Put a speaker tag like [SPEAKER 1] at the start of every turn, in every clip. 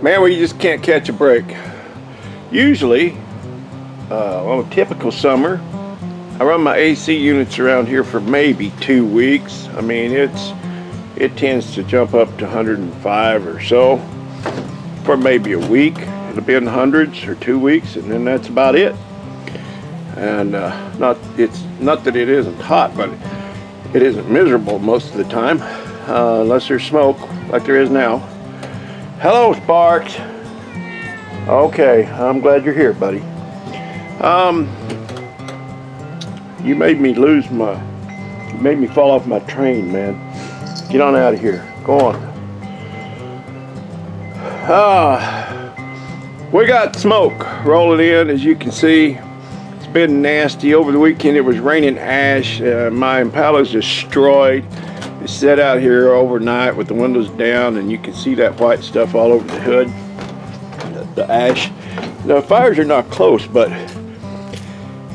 [SPEAKER 1] Man, we just can't catch a break. Usually, on a typical summer, I run my AC units around here for maybe 2 weeks. I mean, it tends to jump up to 105 or so for maybe a week. It'll be in the hundreds or 2 weeks, and then that's about it. And it's not that it isn't hot, but it isn't miserable most of the time, unless there's smoke like there is now. Hello, Sparks. Okay, I'm glad you're here, buddy. You made me fall off my train, man. Get on out of here. Go on. We got smoke rolling in, as you can see. It's been nasty. Over the weekend, it was raining ash. My Impala's destroyed. It sat out here overnight with the windows down, and you can see that white stuff all over the hood. The ash. The fires are not close, but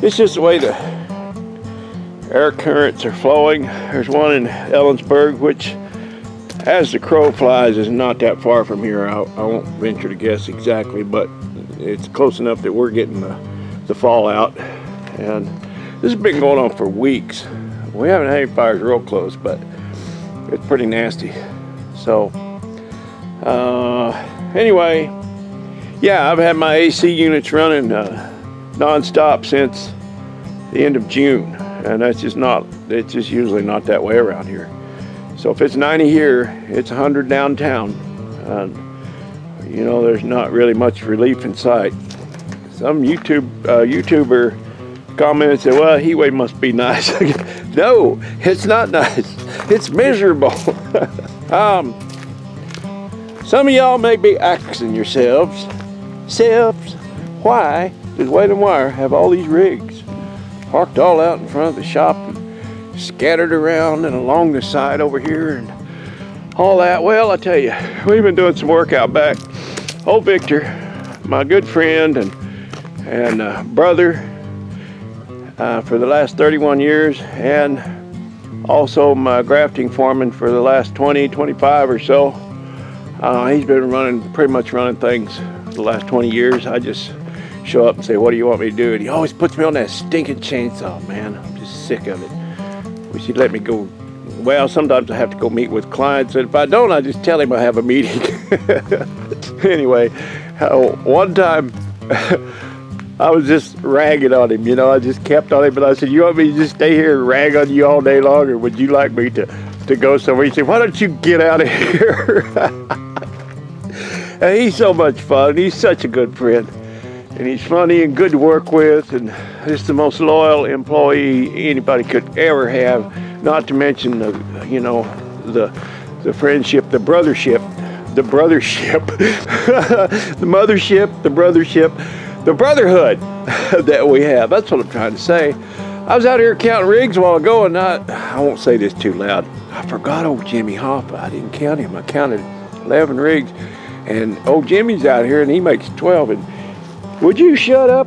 [SPEAKER 1] it's just the way the air currents are flowing. There's one in Ellensburg, which, as the crow flies, is not that far from here. I won't venture to guess exactly, but it's close enough that we're getting the fallout. And this has been going on for weeks. We haven't had any fires real close, but it's pretty nasty. So, anyway, yeah, I've had my AC units running non-stop since the end of June, and it's just usually not that way around here. So if it's 90 here, it's 100 downtown, and you know, there's not really much relief in sight. Some YouTuber commented, said, well, heat wave must be nice. No, it's not nice. It's miserable. Some of y'all may be asking yourselves, why does Wade and Wire have all these rigs parked all out in front of the shop and scattered around and along the side over here and all that? Well, I tell you, we've been doing some work out back. Old Victor, my good friend and brother for the last 31 years, and also my grafting foreman for the last 25 or so. He's been pretty much running things for the last 20 years. I just show up and say, what do you want me to do? And he always puts me on that stinking chainsaw, man. I'm just sick of it. Wish he'd let me go. Well, sometimes I have to go meet with clients, and if I don't, I just tell him I have a meeting. Anyway, one time I was just ragging on him, you know. I just kept on him, but I said, you want me to just stay here and rag on you all day long, or would you like me to go somewhere? He said, why don't you get out of here? And he's so much fun. He's such a good friend. And he's funny and good to work with, and just the most loyal employee anybody could ever have. Not to mention the friendship, the brothership, the brotherhood that we have. That's what I'm trying to say. I was out here counting rigs a while ago, and I won't say this too loud. I forgot old Jimmy Hoffa. I didn't count him. I counted 11 rigs, and old Jimmy's out here, and he makes 12. And would you shut up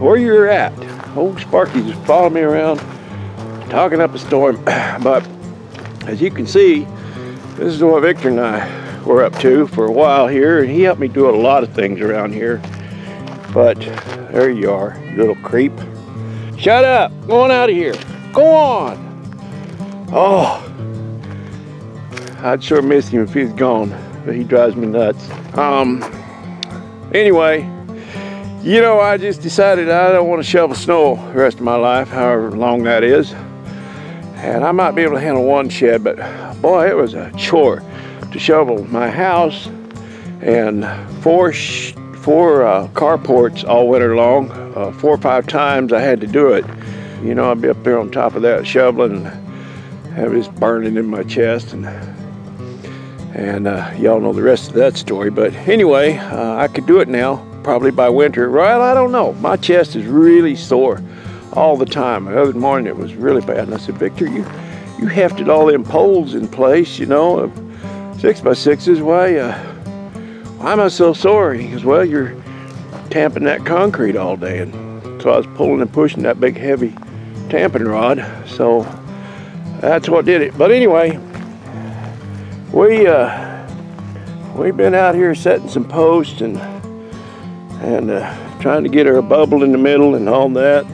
[SPEAKER 1] where you're at? Old Sparky just following me around, talking up a storm. But as you can see, this is what Victor and I were up to for a while here, and he helped me do a lot of things around here. But there you are, you little creep. Shut up, go on out of here. Go on. Oh, I'd sure miss him if he's gone, but he drives me nuts. Anyway, you know, I just decided I don't want to shovel snow the rest of my life, however long that is. And I might be able to handle one shed, but boy, it was a chore to shovel my house and four carports all winter long. 4 or 5 times I had to do it. You know, I'd be up there on top of that shoveling and have this burning in my chest, and y'all know the rest of that story. But anyway, I could do it now, probably by winter. Well, I don't know. My chest is really sore all the time. The other morning it was really bad, and I said, Victor, you hefted all them poles in place, you know, 6x6s. Why am I so sore? He goes, well, you're tamping that concrete all day. And so I was pulling and pushing that big heavy tamping rod. So that's what did it. But anyway, we we've been out here setting some posts and trying to get her a bubble in the middle and all that.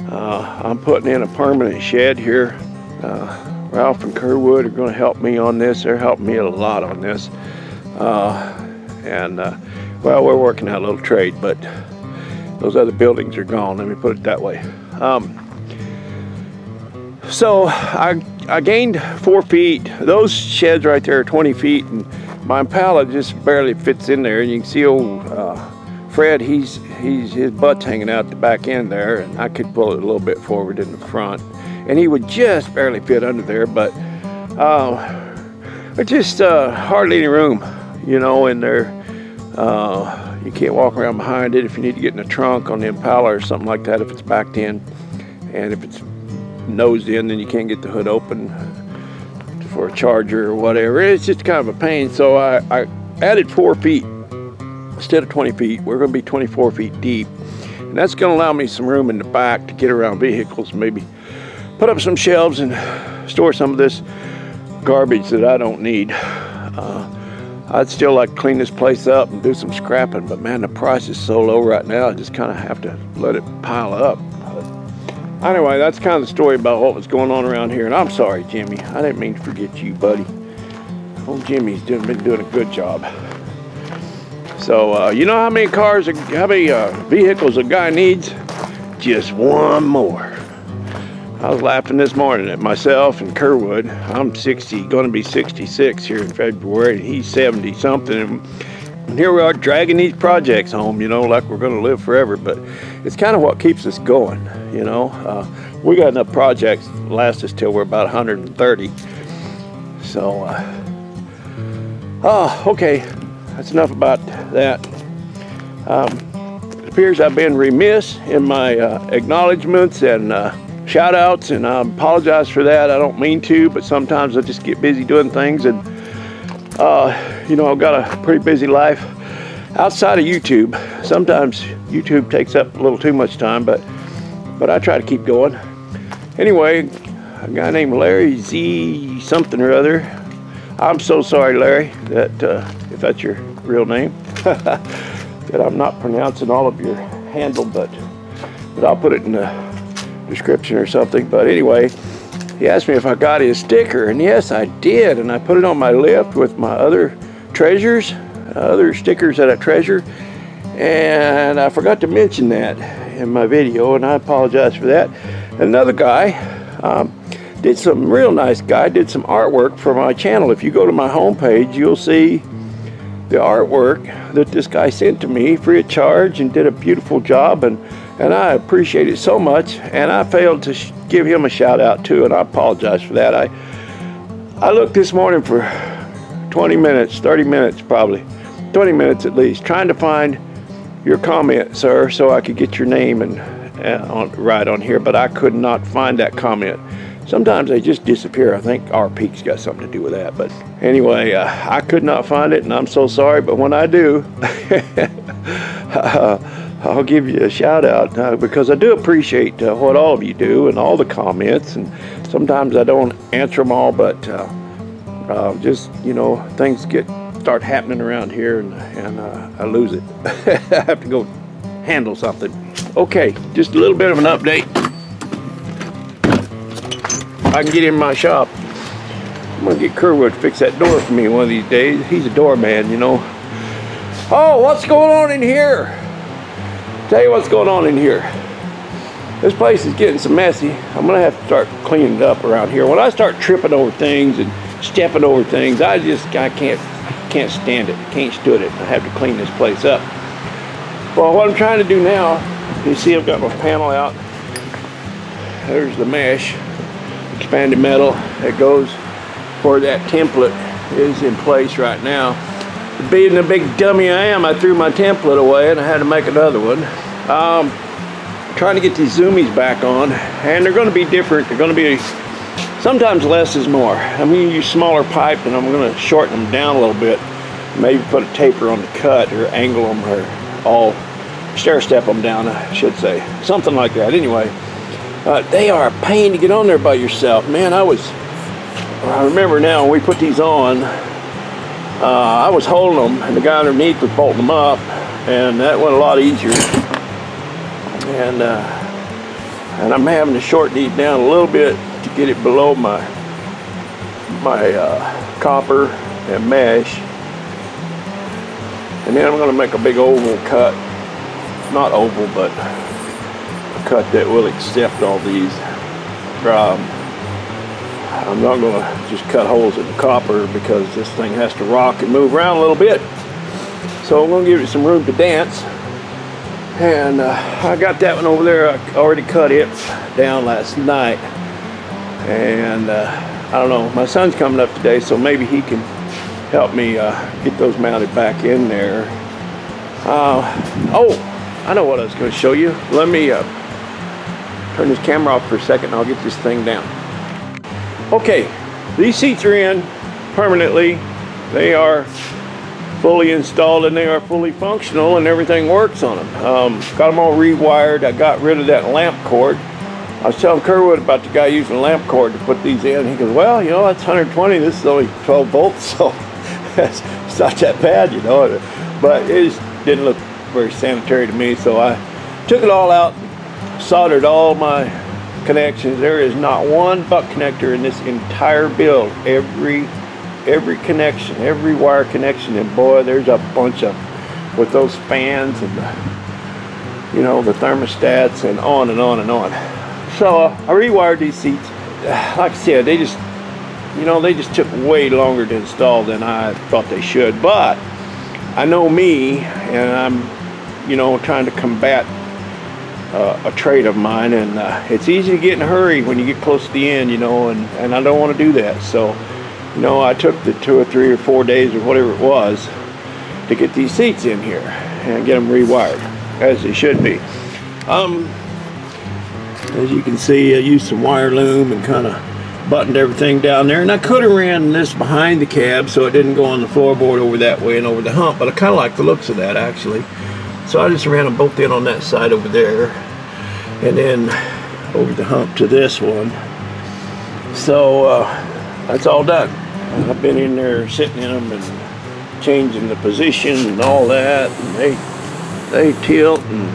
[SPEAKER 1] I'm putting in a permanent shed here. Ralph and Kerwood are going to help me on this. They're helping me a lot on this. Well, we're working out a little trade, but those other buildings are gone. Let me put it that way. So I gained 4 feet. Those sheds right there are 20 feet, and my Impala just barely fits in there. And you can see old Fred, his butt's hanging out the back end there, and I could pull it a little bit forward in the front, and he would just barely fit under there. But it's just hardly any room, you know, in there. You can't walk around behind it if you need to get in the trunk on the Impala or something like that if it's backed in, and if it's nosed in, then you can't get the hood open for a charger or whatever. It's just kind of a pain. So I added 4 feet instead of 20 feet. We're going to be 24 feet deep, and that's going to allow me some room in the back to get around vehicles, maybe put up some shelves and store some of this garbage that I don't need. I'd still like to clean this place up and do some scrapping, but man, the price is so low right now, I just kind of have to let it pile up. Anyway, that's kind of the story about what was going on around here. And I'm sorry, Jimmy. I didn't mean to forget you, buddy. Old Jimmy's been doing a good job. So, you know how many vehicles a guy needs? Just one more. I was laughing this morning at myself and Kerwood. I'm 60, going to be 66 here in February. And he's 70 something. And here we are dragging these projects home, you know, like we're going to live forever. But it's kind of what keeps us going, you know. We got enough projects to last us till we're about 130. So, okay, that's enough about that. It appears I've been remiss in my acknowledgments and shout outs, and I apologize for that. I don't mean to, but sometimes I just get busy doing things, and you know, I've got a pretty busy life outside of YouTube. Sometimes YouTube takes up a little too much time, but I try to keep going. Anyway, a guy named Larry Z something or other. I'm so sorry, Larry, that if that's your real name, that I'm not pronouncing all of your handle, but I'll put it in the description or something. But anyway, he asked me if I got his sticker, and yes, I did, and I put it on my lift with my other treasures, other stickers that I treasure, and I forgot to mention that in my video, and I apologize for that. Another guy did some real nice guy did some artwork for my channel. If you go to my homepage, you'll see the artwork that this guy sent to me free of charge, and did a beautiful job, and I appreciate it so much. And I failed to give him a shout out too, and I apologize for that. I looked this morning for 20 minutes, 30 minutes probably, 20 minutes at least, trying to find your comment, sir, so I could get your name and right on here, but I could not find that comment. Sometimes they just disappear. I think our peak's got something to do with that. But anyway, I could not find it, and I'm so sorry. But when I do, I'll give you a shout out because I do appreciate what all of you do and all the comments. And sometimes I don't answer them all, but just, you know, things start happening around here, and I lose it. I have to go handle something. Okay, just a little bit of an update. I can get in my shop. I'm gonna get Kerwood to fix that door for me one of these days. He's a doorman, you know. Oh, what's going on in here? Tell you what's going on in here. This place is getting so messy. I'm gonna have to start cleaning it up around here. When I start tripping over things and stepping over things, I can't stand it. Can't stood it. I have to clean this place up. Well, what I'm trying to do now, you see I've got my panel out. There's the mesh. Expanded metal that goes where that template is in place right now. Being the big dummy I am, I threw my template away and I had to make another one. Trying to get these zoomies back on, and they're going to be different. They're going to be sometimes less is more. I'm going to use smaller pipe, and I'm going to shorten them down a little bit. Maybe put a taper on the cut, or angle them, or all stair step them down, I should say. Something like that. Anyway. They are a pain to get on there by yourself, man. I remember now when we put these on, I was holding them, and the guy underneath was bolting them up, and that went a lot easier. And I'm having to shorten these down a little bit to get it below my copper and mesh. And then I'm going to make a big oval cut, not oval, but a cut that will accept all these. I'm not going to just cut holes in the copper because this thing has to rock and move around a little bit. So I'm going to give it some room to dance. And I got that one over there. I already cut it down last night. And I don't know, my son's coming up today, so maybe he can help me get those mounted back in there. Oh, I know what I was going to show you. Let me turn this camera off for a second and I'll get this thing down. Okay, these seats are in permanently. They are fully installed and they are fully functional and everything works on them. Got them all rewired. I got rid of that lamp cord. I was telling Kerwood about the guy using a lamp cord to put these in. He goes, well, you know, that's 120. This is only 12 volts, so it's not that bad, you know. But it just didn't look very sanitary to me, so I took it all out, soldered all my connections. There is not one buck connector in this entire build. Every connection, every wire connection, and boy, there's a bunch of them with those fans and the, you know, the thermostats and on and on and on. So I rewired these seats. Like I said, they just, you know, they just took way longer to install than I thought they should. But I know me, and I'm, you know, trying to combat a trait of mine, and it's easy to get in a hurry when you get close to the end, you know, and I don't want to do that. So, you know, I took the 2 or 3 or 4 days or whatever it was to get these seats in here and get them rewired as they should be. As you can see, I used some wire loom and kind of buttoned everything down there, and I could have ran this behind the cab so it didn't go on the floorboard over that way and over the hump, but I kind of like the looks of that actually. So I just ran them both in on that side over there and then over the hump to this one. So that's all done. I've been in there sitting in them and changing the position and all that, and they tilt and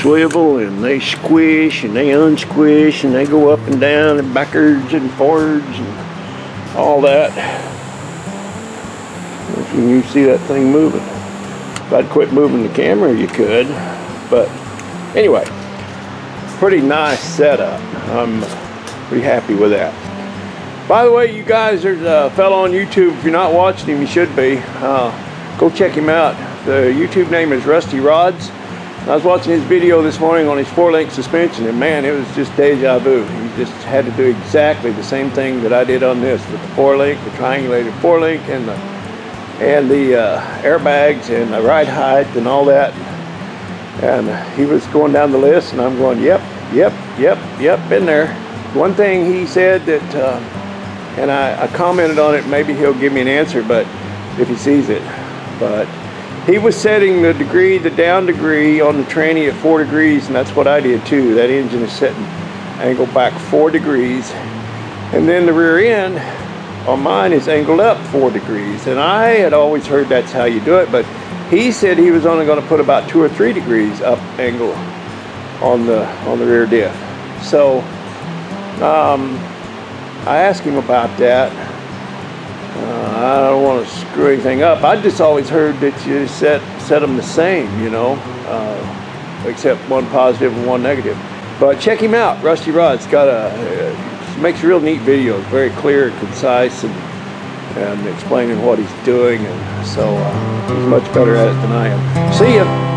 [SPEAKER 1] swivel and they squish and they unsquish and they go up and down and backwards and forwards and all that. If you see that thing moving. If I'd quit moving the camera, you could. But anyway, pretty nice setup. I'm pretty happy with that. By the way, you guys, there's a fellow on YouTube. If you're not watching him, you should be. Go check him out. The YouTube name is Rusty Rods. I was watching his video this morning on his 4-link suspension, and man, it was just deja vu. He just had to do exactly the same thing that I did on this with the 4-link, the triangulated 4-link, and the airbags and the ride height and all that. And he was going down the list, and I'm going, yep, been there. One thing he said that, and I commented on it, maybe he'll give me an answer, but if he sees it. But he was setting the degree, the down degree on the tranny at 4 degrees, and that's what I did too. That engine is setting angle back 4 degrees. And then the rear end on mine is angled up 4 degrees. And I had always heard that's how you do it, but he said he was only going to put about 2 or 3 degrees up angle on the rear diff. So I asked him about that. I don't want to screw anything up. I just always heard that you set them the same, you know, except one positive and one negative. But check him out, Rusty Rod's got makes real neat videos, very clear, concise, and explaining what he's doing, and so he's much better at it than I am. See ya.